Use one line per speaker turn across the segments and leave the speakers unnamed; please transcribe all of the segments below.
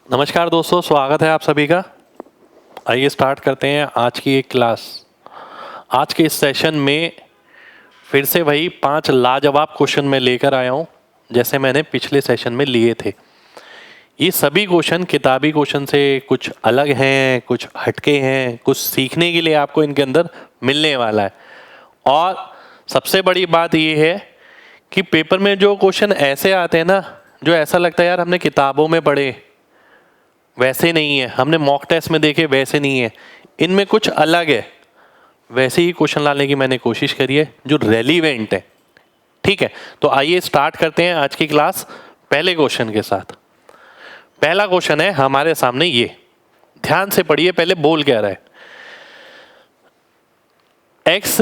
नमस्कार दोस्तों, स्वागत है आप सभी का। आइए स्टार्ट करते हैं आज की एक क्लास। आज के इस सेशन में फिर से वही 5 लाजवाब क्वेश्चन मैं लेकर आया हूं, जैसे मैंने पिछले सेशन में लिए थे। ये सभी क्वेश्चन किताबी क्वेश्चन से कुछ अलग हैं, कुछ हटके हैं, कुछ सीखने के लिए आपको इनके अंदर मिलने वाला है। और सबसे बड़ी बात ये है कि पेपर में जो क्वेश्चन ऐसे आते हैं ना, जो ऐसा लगता है यार हमने किताबों में पढ़े, वैसे नहीं है, हमने मॉक टेस्ट में देखे वैसे नहीं है, इनमें कुछ अलग है। वैसे ही क्वेश्चन लाने की मैंने कोशिश करी है जो रेलीवेंट है। ठीक है, तो आइए स्टार्ट करते हैं आज की क्लास पहले क्वेश्चन के साथ। पहला क्वेश्चन है हमारे सामने, ये ध्यान से पढ़िए, पहले बोल क्या रहा है। एक्स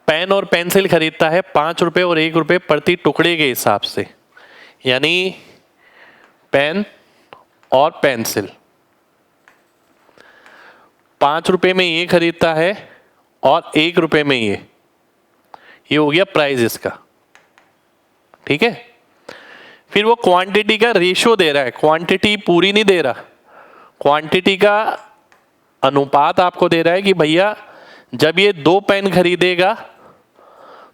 पेन और पेंसिल खरीदता है 5 रुपए और 1 रुपए प्रति टुकड़े के हिसाब से, यानी पेन और पेंसिल 5 रुपए में ये खरीदता है और 1 रुपए में ये हो गया प्राइस इसका। ठीक है, फिर वो क्वांटिटी का रेशियो दे रहा है, क्वांटिटी पूरी नहीं दे रहा, क्वांटिटी का अनुपात आपको दे रहा है कि भैया जब ये 2 पेन खरीदेगा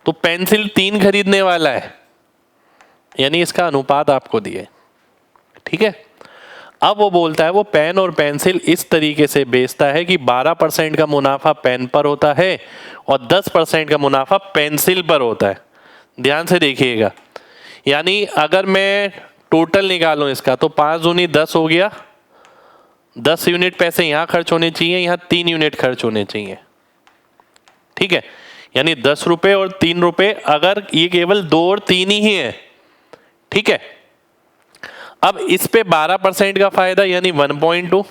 तो पेंसिल 3 खरीदने वाला है, यानी इसका अनुपात आपको दिए। ठीक है, अब वो बोलता है वो पेन और पेंसिल इस तरीके से बेचता है कि 12% का मुनाफा पेन पर होता है और 10% का मुनाफा पेंसिल पर होता है। ध्यान से देखिएगा, यानी अगर मैं टोटल निकालूं इसका तो 5 दूनी 10 हो गया, 10 यूनिट पैसे यहाँ खर्च होने चाहिए, यहाँ 3 यूनिट खर्च होने चाहिए। ठीक है, यानी 10 रुपए और 3 रुपए, अगर ये केवल 2 और 3 ही है। ठीक है, अब इस पे 12% का फायदा यानी 1.2,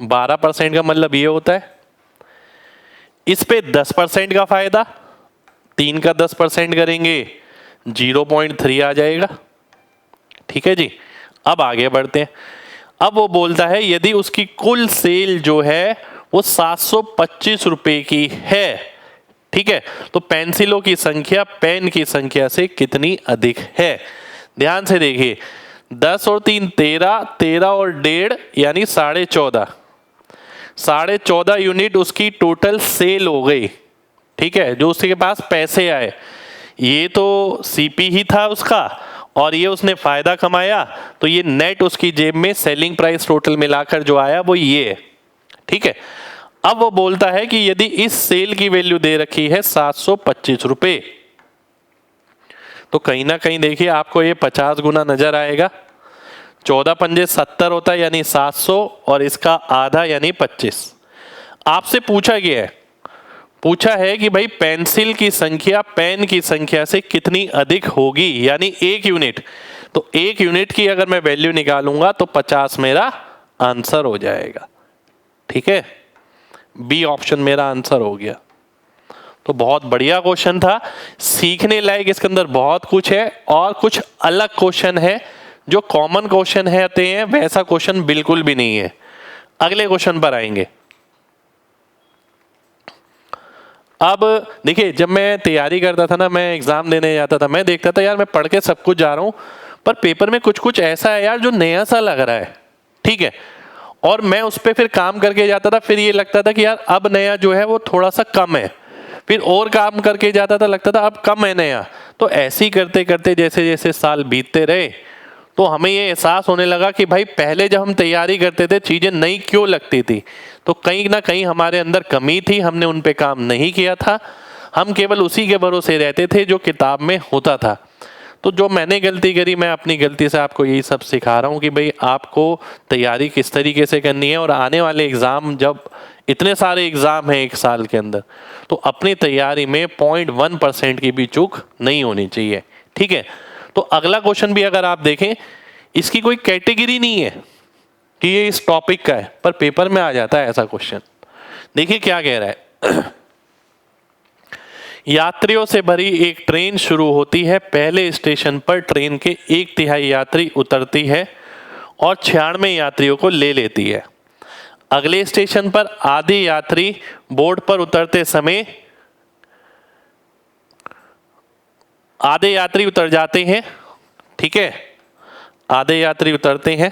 12% का मतलब ये होता है। इस पे 10% का फायदा, 3 का 10% करेंगे 0.3 आ जाएगा। ठीक है जी, अब आगे बढ़ते हैं। अब वो बोलता है यदि उसकी कुल सेल जो है वो 725 रुपए की है, ठीक है, तो पेंसिलों की संख्या पेन की संख्या से कितनी अधिक है। ध्यान से देखिए, 10 और 3 13, 13 और 1.5 यानी 14.5, 14.5 यूनिट उसकी टोटल सेल हो गई। ठीक है, जो उसके पास पैसे आए, ये तो सीपी ही था उसका और ये उसने फायदा कमाया, तो ये नेट उसकी जेब में सेलिंग प्राइस टोटल मिलाकर जो आया वो ये है। ठीक है, अब वो बोलता है कि यदि इस सेल की वैल्यू दे रखी है 725 रुपए, तो कहीं ना कहीं देखिए आपको ये 50 गुना नजर आएगा। 14 पंजे 70 होता है यानी 700 और इसका आधा यानी 25। आपसे पूछा गया है, पूछा है कि भाई पेंसिल की संख्या पेन की संख्या से कितनी अधिक होगी, यानी 1 यूनिट। तो 1 यूनिट की अगर मैं वैल्यू निकालूंगा तो 50 मेरा आंसर हो जाएगा। ठीक है, बी ऑप्शन मेरा आंसर हो गया। तो बहुत बढ़िया क्वेश्चन था, सीखने लायक इसके अंदर बहुत कुछ है और कुछ अलग क्वेश्चन है। जो कॉमन क्वेश्चन है आते हैं वैसा क्वेश्चन बिल्कुल भी नहीं है। अगले क्वेश्चन पर आएंगे। अब देखिए, जब मैं तैयारी करता था ना, मैं एग्जाम देने जाता था, मैं देखता था यार मैं पढ़ के सब कुछ जा रहा हूं, पर पेपर में कुछ कुछ ऐसा है यार जो नया सा लग रहा है। ठीक है, और मैं उस पर फिर काम करके जाता था, फिर ये लगता था कि यार अब नया जो है वो थोड़ा सा कम है, फिर और काम करके जाता था, लगता था अब कम है नया। तो ऐसे ही करते करते जैसे जैसे साल बीतते रहे तो हमें ये एहसास होने लगा कि भाई पहले जब हम तैयारी करते थे चीज़ें नई क्यों लगती थी, तो कहीं ना कहीं हमारे अंदर कमी थी, हमने उन पे काम नहीं किया था, हम केवल उसी के भरोसे रहते थे जो किताब में होता था। तो जो मैंने गलती करी, मैं अपनी गलती से आपको यही सब सिखा रहा हूँ कि भाई आपको तैयारी किस तरीके से करनी है, और आने वाले एग्ज़ाम, जब इतने सारे एग्ज़ाम हैं एक साल के अंदर, तो अपनी तैयारी में 0.1% की भी चूक नहीं होनी चाहिए। ठीक है, तो अगला क्वेश्चन भी अगर आप देखें, इसकी कोई कैटेगरी नहीं है कि ये इस टॉपिक का है, पर पेपर में आ जाता है ऐसा क्वेश्चन। देखिए क्या कह रहा है। यात्रियों से भरी एक ट्रेन शुरू होती है, पहले स्टेशन पर ट्रेन के 1/3 यात्री उतरती है और 96 यात्रियों को ले लेती है। अगले स्टेशन पर आधे यात्री बोर्ड पर उतरते समय आधे यात्री उतर जाते हैं ठीक है, आधे यात्री उतरते हैं,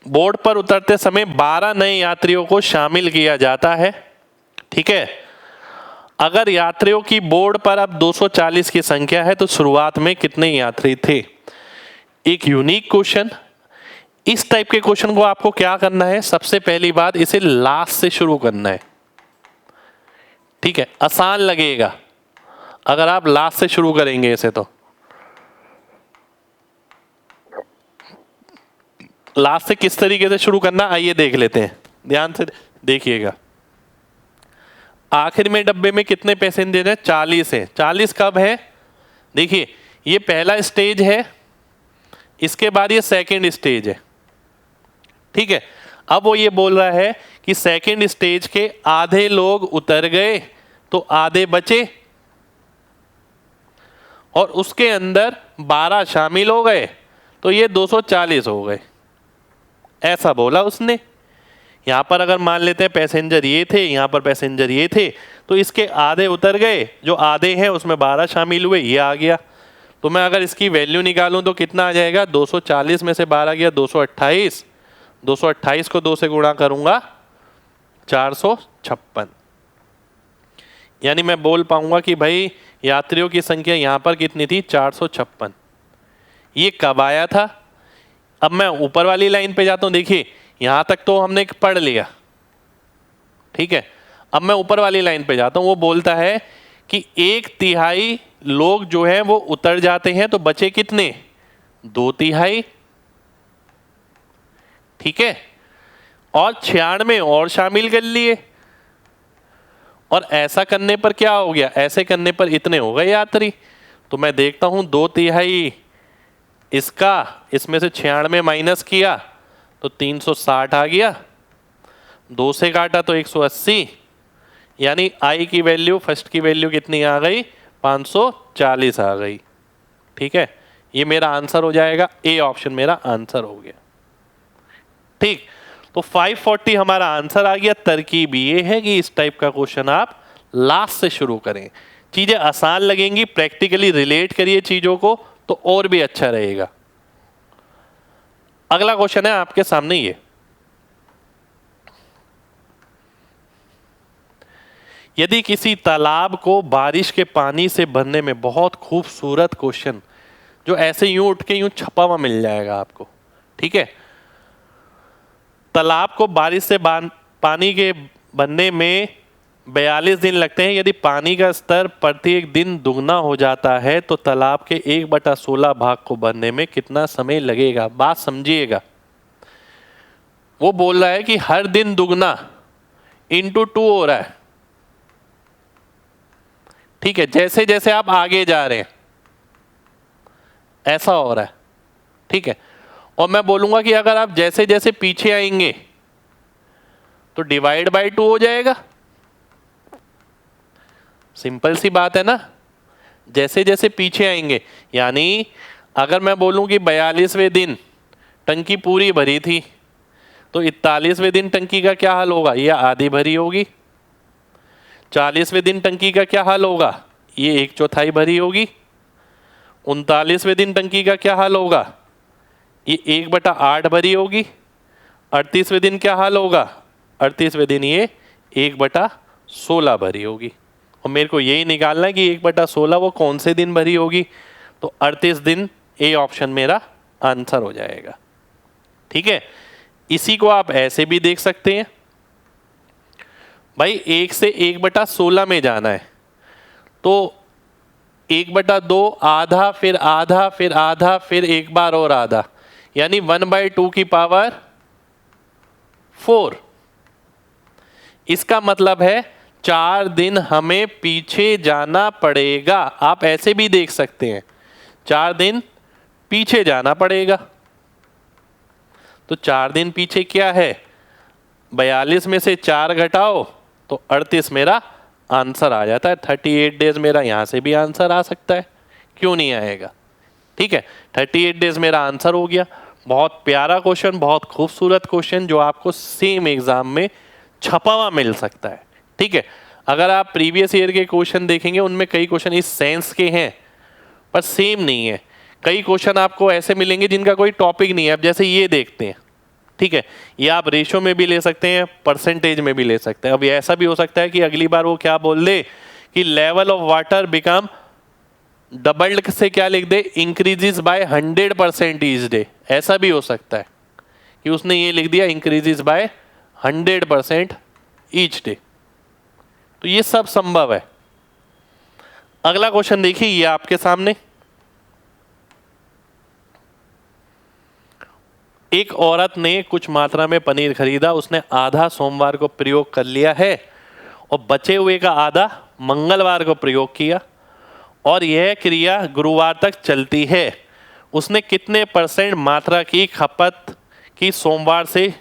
बोर्ड पर उतरते समय 12 नए यात्रियों को शामिल किया जाता है। ठीक है, अगर यात्रियों की बोर्ड पर अब 240 की संख्या है तो शुरुआत में कितने यात्री थे? एक यूनिक क्वेश्चन। इस टाइप के क्वेश्चन को आपको क्या करना है, सबसे पहली बात इसे लास्ट से शुरू करना है। ठीक है, आसान लगेगा अगर आप लास्ट से शुरू करेंगे इसे, तो लास्ट से किस तरीके से शुरू करना आइए देख लेते हैं, ध्यान से देखिएगा। आखिर में डब्बे में कितने पैसेंजर हैं? 40 है। 40 कब है? देखिए ये पहला स्टेज है, इसके बाद ये सेकंड स्टेज है। ठीक है, अब वो ये बोल रहा है कि सेकंड स्टेज के आधे लोग उतर गए तो आधे बचे और उसके अंदर 12 शामिल हो गए तो ये 240 हो गए, ऐसा बोला उसने। यहां पर अगर मान लेते हैं पैसेंजर ये थे, यहां पर पैसेंजर ये थे, तो इसके आधे उतर गए, जो आधे हैं उसमें 12 शामिल हुए, ये आ गया। तो मैं अगर इसकी वैल्यू निकालूं तो कितना आ जाएगा? 240 में से 12 गया 228, 228 को 2 से गुणा करूंगा 456। यानी मैं बोल पाऊंगा कि भाई यात्रियों की संख्या यहां पर कितनी थी? 456। ये कब आया था? अब मैं ऊपर वाली लाइन पे जाता हूं। देखिए यहां तक तो हमने पढ़ लिया, ठीक है। अब मैं ऊपर वाली लाइन पे जाता हूं। वो बोलता है कि 1/3 लोग जो है वो उतर जाते हैं तो बचे कितने? 2/3। ठीक है, और 96 और शामिल कर लिए। और ऐसा करने पर क्या हो गया? ऐसे करने पर इतने हो गए यात्री। तो मैं देखता हूं 2/3 इसका, इसमें से 96 माइनस किया तो 360 आ गया, 2 से काटा तो 180, यानी आई की वैल्यू, फर्स्ट की वैल्यू कितनी आ गई? 540 आ गई। ठीक है, ये मेरा आंसर हो जाएगा, ए ऑप्शन मेरा आंसर हो गया। ठीक, तो 540 हमारा आंसर आ गया। तरकीब ये है कि इस टाइप का क्वेश्चन आप लास्ट से शुरू करें, चीजें आसान लगेंगी, प्रैक्टिकली रिलेट करिए चीजों को तो और भी अच्छा रहेगा। अगला क्वेश्चन है आपके सामने ये, यदि किसी तालाब को बारिश के पानी से भरने में, बहुत खूबसूरत क्वेश्चन जो ऐसे यूं उठ के यूं छपा हुआ मिल जाएगा आपको। ठीक है, तालाब को बारिश से पानी के भरने में 42 दिन लगते हैं। यदि पानी का स्तर प्रत्येक दिन दुगना हो जाता है तो तालाब के 1/16 भाग को भरने में कितना समय लगेगा? बात समझिएगा। वो बोल रहा है कि हर दिन दुगना इंटू 2 हो रहा है। ठीक है, जैसे जैसे आप आगे जा रहे हैं ऐसा हो रहा है। ठीक है, और मैं बोलूंगा कि अगर आप जैसे जैसे पीछे आएंगे तो डिवाइड बाय 2 हो जाएगा। सिंपल सी बात है ना, जैसे जैसे पीछे आएंगे। यानी अगर मैं बोलूं कि 42वें दिन टंकी पूरी भरी थी तो 41वें दिन टंकी का क्या हाल होगा? ये आधी भरी होगी। 40वें दिन टंकी का क्या हाल होगा? ये 1/4 भरी होगी। 39वें दिन टंकी का क्या हाल होगा? ये 1/8 भरी होगी। 38वें दिन क्या हाल होगा? 38वें दिन ये 1/16 भरी होगी। और मेरे को यही निकालना है कि 1/16 वो कौन से दिन भरी होगी, तो 38 दिन, ए ऑप्शन मेरा आंसर हो जाएगा। ठीक है, इसी को आप ऐसे भी देख सकते हैं, भाई 1 से 1/16 में जाना है तो 1/2 आधा, फिर आधा, फिर आधा, फिर एक बार और आधा, यानी 1/2 की पावर 4। इसका मतलब है 4 दिन हमें पीछे जाना पड़ेगा। आप ऐसे भी देख सकते हैं, 4 दिन पीछे जाना पड़ेगा। तो 4 दिन पीछे क्या है? 42 में से 4 घटाओ तो 38 मेरा आंसर आ जाता है। 38 डेज मेरा यहां से भी आंसर आ सकता है, क्यों नहीं आएगा? ठीक है, 38 डेज मेरा आंसर हो गया। बहुत प्यारा क्वेश्चन, बहुत खूबसूरत क्वेश्चन जो आपको सेम एग्जाम में छपा हुआ मिल सकता है। ठीक है, अगर आप प्रीवियस ईयर के क्वेश्चन देखेंगे उनमें कई क्वेश्चन इस सेंस के हैं पर सेम नहीं है। कई क्वेश्चन आपको ऐसे मिलेंगे जिनका कोई टॉपिक नहीं है। अब जैसे ये देखते हैं, ठीक है, ये आप रेशो में भी ले सकते हैं, परसेंटेज में भी ले सकते हैं। अब ऐसा भी हो सकता है कि अगली बार वो क्या बोल दे कि level of water become doubled से क्या लिख दे, इंक्रीजेस बाय 100% ईच डे। ऐसा भी हो सकता है कि उसने ये लिख दिया इंक्रीजेस बाय 100% ईच डे। तो ये सब संभव है। अगला क्वेश्चन देखिए, ये आपके सामने, एक औरत ने कुछ मात्रा में पनीर खरीदा, उसने आधा सोमवार को प्रयोग कर लिया है और बचे हुए का आधा मंगलवार को प्रयोग किया और यह क्रिया गुरुवार तक चलती है। उसने कितने % मात्रा की खपत की सोमवार से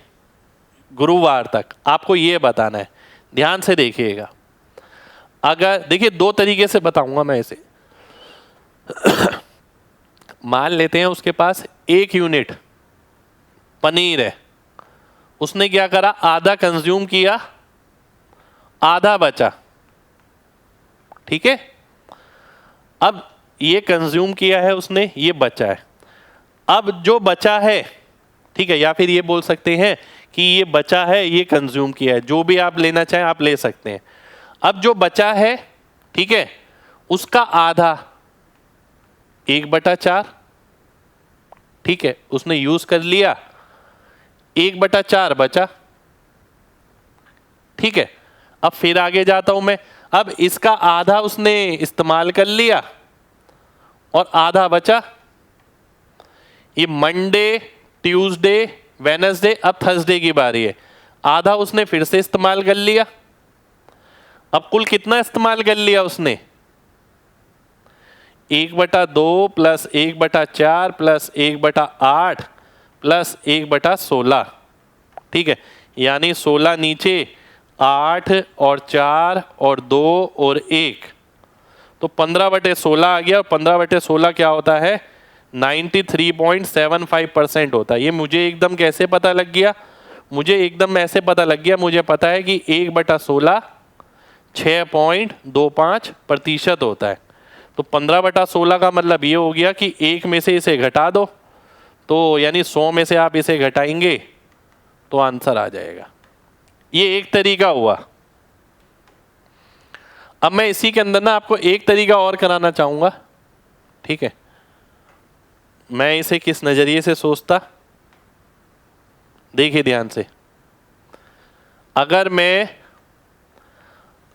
गुरुवार तक, आपको यह बताना है। ध्यान से देखिएगा। अगर देखिए, दो तरीके से बताऊंगा मैं इसे। मान लेते हैं उसके पास 1 यूनिट पनीर है, उसने क्या करा, आधा कंज्यूम किया, आधा बचा, ठीक है। अब ये कंज्यूम किया है उसने, ये बचा है। अब जो बचा है, ठीक है, या फिर ये बोल सकते हैं कि ये बचा है, ये कंज्यूम किया है, जो भी आप लेना चाहें आप ले सकते हैं। अब जो बचा है, ठीक है, उसका आधा 1/4, ठीक है, उसने यूज कर लिया, 1/4 बचा, ठीक है। अब फिर आगे जाता हूं मैं। अब इसका आधा उसने इस्तेमाल कर लिया और आधा बचा। ये मंडे, ट्यूसडे, वेडनेसडे, अब थर्सडे की बारी है। आधा उसने फिर से इस्तेमाल कर लिया। अब कुल कितना इस्तेमाल कर लिया उसने, 1/2 प्लस 1/4 प्लस 1/8 प्लस 1/16, ठीक है, यानी 16 नीचे, 8 और 4 और 2 और 1, तो 15/16 आ गया। और 15/16 क्या होता है, 93.75% होता है। ये मुझे एकदम कैसे पता लग गया, मुझे एकदम ऐसे पता लग गया, मुझे पता है कि 1/16 6.25% होता है। तो 15/16 का मतलब ये हो गया कि 1 में से इसे घटा दो, तो यानी 100 में से आप इसे घटाएंगे तो आंसर आ जाएगा। ये एक तरीका हुआ। अब मैं इसी के अंदर ना आपको एक तरीका और कराना चाहूंगा, ठीक है। मैं इसे किस नजरिए से सोचता, देखिए ध्यान से। अगर मैं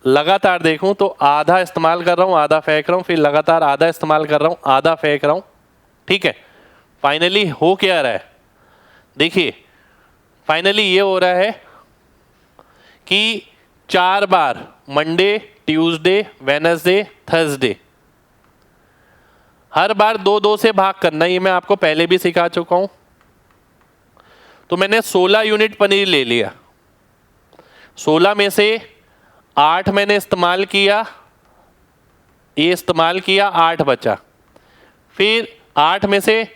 लगातार देखूं तो आधा इस्तेमाल कर रहा हूं, आधा फेंक रहा हूं, फिर लगातार आधा इस्तेमाल कर रहा हूं, आधा फेंक रहा हूं, ठीक है। फाइनली हो क्या रहा है, देखिए फाइनली ये हो रहा है कि 4 बार, मंडे, ट्यूसडे, वेडनेसडे, थर्सडे, हर बार 2-2 से भाग करना। ये मैं आपको पहले भी सिखा चुका हूं। तो मैंने 16 यूनिट पनीर ले लिया, 16 में से 8 मैंने इस्तेमाल किया, ये इस्तेमाल किया, 8 बचा। फिर 8 में से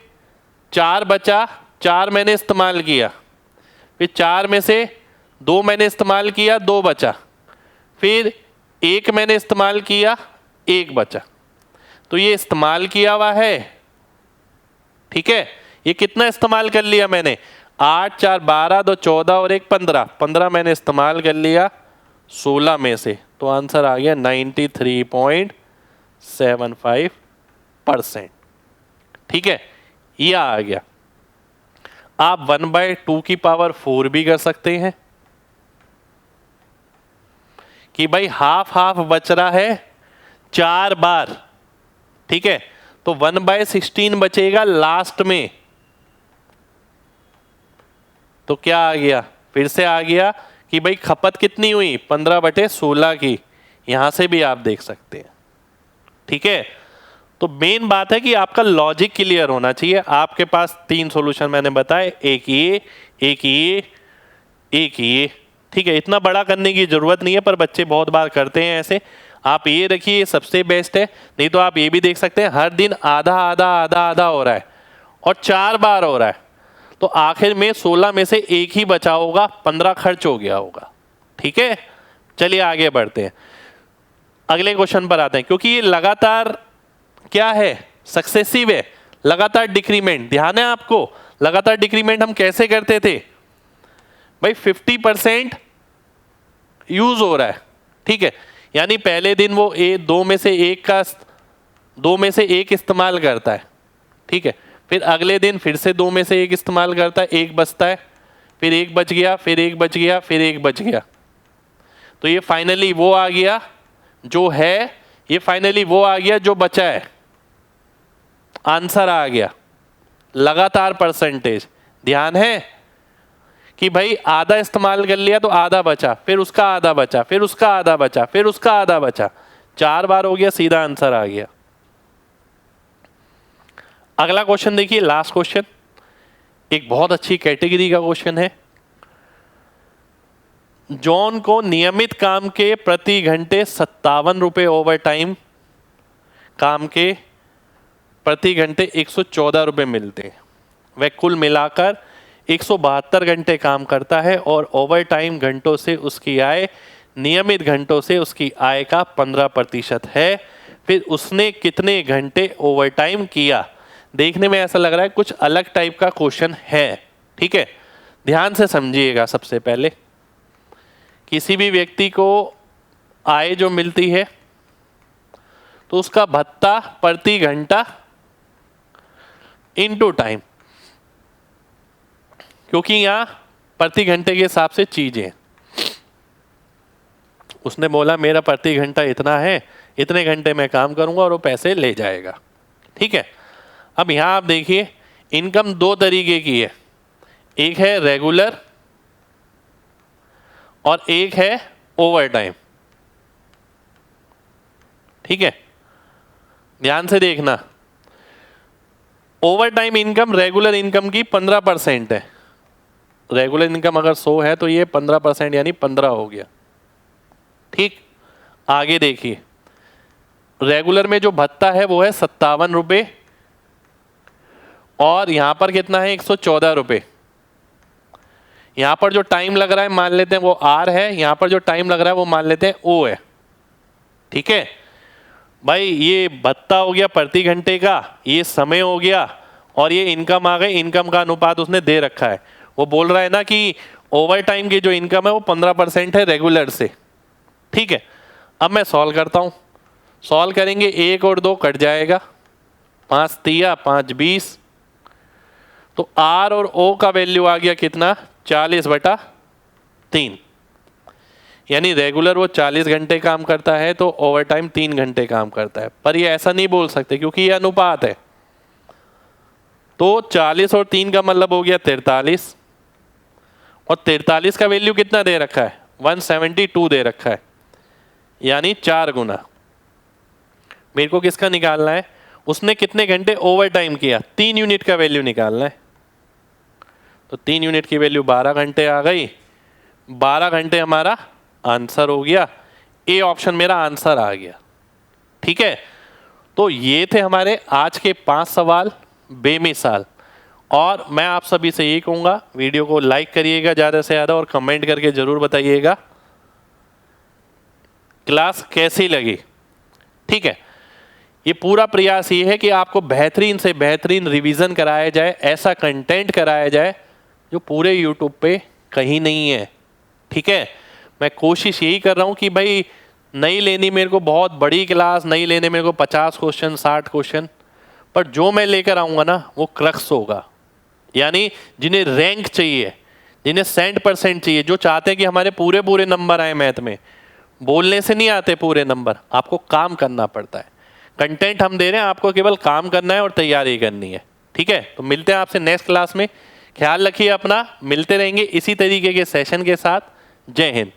4 बचा, 4 मैंने इस्तेमाल किया। फिर 4 में से 2 मैंने इस्तेमाल किया, 2 बचा। फिर 1 मैंने इस्तेमाल किया, 1 बचा। तो ये इस्तेमाल किया हुआ है, ठीक है। ये कितना इस्तेमाल कर लिया मैंने, 8, 4, 12, 2, 14 और 1, 15, 15 मैंने इस्तेमाल कर लिया 16 में से। तो आंसर आ गया 93.75%, ठीक है, ये आ गया। आप 1/2 भी कर सकते हैं कि भाई हाफ हाफ बच रहा है 4 बार, ठीक है। तो 1/16 बचेगा लास्ट में। तो क्या आ गया, फिर से आ गया कि भाई खपत कितनी हुई, 15/16 की। यहां से भी आप देख सकते हैं, ठीक है। तो मेन बात है कि आपका लॉजिक क्लियर होना चाहिए। आपके पास 3 सॉल्यूशन मैंने बताए, एक ये, एक ये, एक ये, ठीक है। इतना बड़ा करने की जरूरत नहीं है, पर बच्चे बहुत बार करते हैं ऐसे। आप ये रखिए, सबसे बेस्ट है। नहीं तो आप ये भी देख सकते हैं, हर दिन आधा आधा आधा आधा हो रहा है और 4 बार हो रहा है। तो आखिर में 16 में से 1 ही बचा होगा, 15 खर्च हो गया होगा, ठीक है। चलिए आगे बढ़ते हैं। अगले क्वेश्चन पर आते हैं, क्योंकि ये लगातार क्या है, सक्सेसिव है, लगातार डिक्रीमेंट। ध्यान है आपको, लगातार डिक्रीमेंट हम कैसे करते थे भाई, 50% यूज हो रहा है, ठीक है, यानी पहले दिन वो दो में से एक इस्तेमाल करता है, ठीक है, फिर अगले दिन फिर से दो में से एक इस्तेमाल करता है, एक बचता है, फिर एक बच गया, फिर एक बच गया, फिर एक बच गया, तो ये फाइनली वो आ गया जो है, ये फाइनली वो आ गया जो बचा है, आंसर आ गया लगातार परसेंटेज। ध्यान है कि भाई आधा इस्तेमाल कर लिया तो आधा बचा, फिर उसका आधा बचा, फिर उसका आधा बचा, फिर उसका आधा बचा, 4 बार हो गया, सीधा आंसर आ गया। अगला क्वेश्चन देखिए, लास्ट क्वेश्चन, एक बहुत अच्छी कैटेगरी का क्वेश्चन है। जॉन को नियमित काम के प्रति घंटे 57 रुपए, ओवर टाइम काम के प्रति घंटे 114 रुपए मिलते हैं। वह कुल मिलाकर 172 घंटे काम करता है और ओवर टाइम घंटों से उसकी आय नियमित घंटों से उसकी आय का 15% है। फिर उसने कितने घंटे ओवर टाइम किया? देखने में ऐसा लग रहा है कुछ अलग टाइप का क्वेश्चन है, ठीक है, ध्यान से समझिएगा। सबसे पहले किसी भी व्यक्ति को आय जो मिलती है तो उसका भत्ता प्रति घंटा इनटू टाइम, क्योंकि यहां प्रति घंटे के हिसाब से चीजें, उसने बोला मेरा प्रति घंटा इतना है, इतने घंटे में काम करूंगा और वो पैसे ले जाएगा, ठीक है। अब यहां आप देखिए इनकम दो तरीके की है, एक है रेगुलर और एक है ओवर टाइम, ठीक है, ध्यान से देखना। Over time income regular income की 15% है। रेगुलर इनकम अगर 100 है तो ये 15% यानी 15 हो गया, ठीक। आगे देखिए, रेगुलर में जो भत्ता है वो है 57 रुपए और यहां पर कितना है 114 रुपए। यहां पर जो टाइम लग रहा है मान लेते हैं वो आर है, यहां पर जो टाइम लग रहा है वो मान लेते हैं ओ है, ठीक है भाई। ये भत्ता हो गया प्रति घंटे का, ये समय हो गया और ये इनकम आ गई। इनकम का अनुपात उसने दे रखा है, वो बोल रहा है ना कि ओवर टाइम की जो इनकम है वो 15% है रेगुलर से, ठीक है। अब मैं सॉल्व करता हूं, सॉल्व करेंगे 1 और 2 कट जाएगा, 5 तिया 5 20, तो आर और ओ का वैल्यू आ गया कितना 40/3, यानी रेगुलर वो 40 घंटे काम करता है तो ओवर टाइम 3 घंटे काम करता है। पर ये ऐसा नहीं बोल सकते क्योंकि ये अनुपात है, तो 40 और 3 का मतलब हो गया 43 और 43 का वैल्यू कितना दे रखा है 172 दे रखा है, यानी 4 गुना। मेरे को किसका निकालना है, उसने कितने घंटे ओवर टाइम किया, 3 यूनिट का वैल्यू निकालना है। तो 3 यूनिट की वैल्यू 12 घंटे आ गई, 12 घंटे हमारा आंसर हो गया। ए ऑप्शन मेरा आंसर आ गया, ठीक है। तो ये थे हमारे आज के 5 सवाल बेमिसाल, और मैं आप सभी से यही कहूंगा वीडियो को लाइक करिएगा ज़्यादा से ज़्यादा और कमेंट करके ज़रूर बताइएगा क्लास कैसी लगी, ठीक है। ये पूरा प्रयास ये है कि आपको बेहतरीन से बेहतरीन रिवीजन कराया जाए, ऐसा कंटेंट कराया जाए जो पूरे यूट्यूब पे कहीं नहीं है, ठीक है। मैं कोशिश यही कर रहा हूँ कि भाई नहीं लेनी मेरे को बहुत बड़ी क्लास, नहीं लेने मेरे को 50 क्वेश्चन 60 क्वेश्चन, पर जो मैं लेकर आऊँगा ना वो क्रक्स होगा, यानी जिन्हें रैंक चाहिए, जिन्हें 100% चाहिए, जो चाहते हैं कि हमारे पूरे पूरे नंबर आए मैथ में। बोलने से नहीं आते पूरे नंबर, आपको काम करना पड़ता है। कंटेंट हम दे रहे हैं, आपको केवल काम करना है और तैयारी करनी है, ठीक है। तो मिलते हैं आपसे नेक्स्ट क्लास में, ख्याल रखिए अपना, मिलते रहेंगे इसी तरीके के सेशन के साथ। जय हिंद।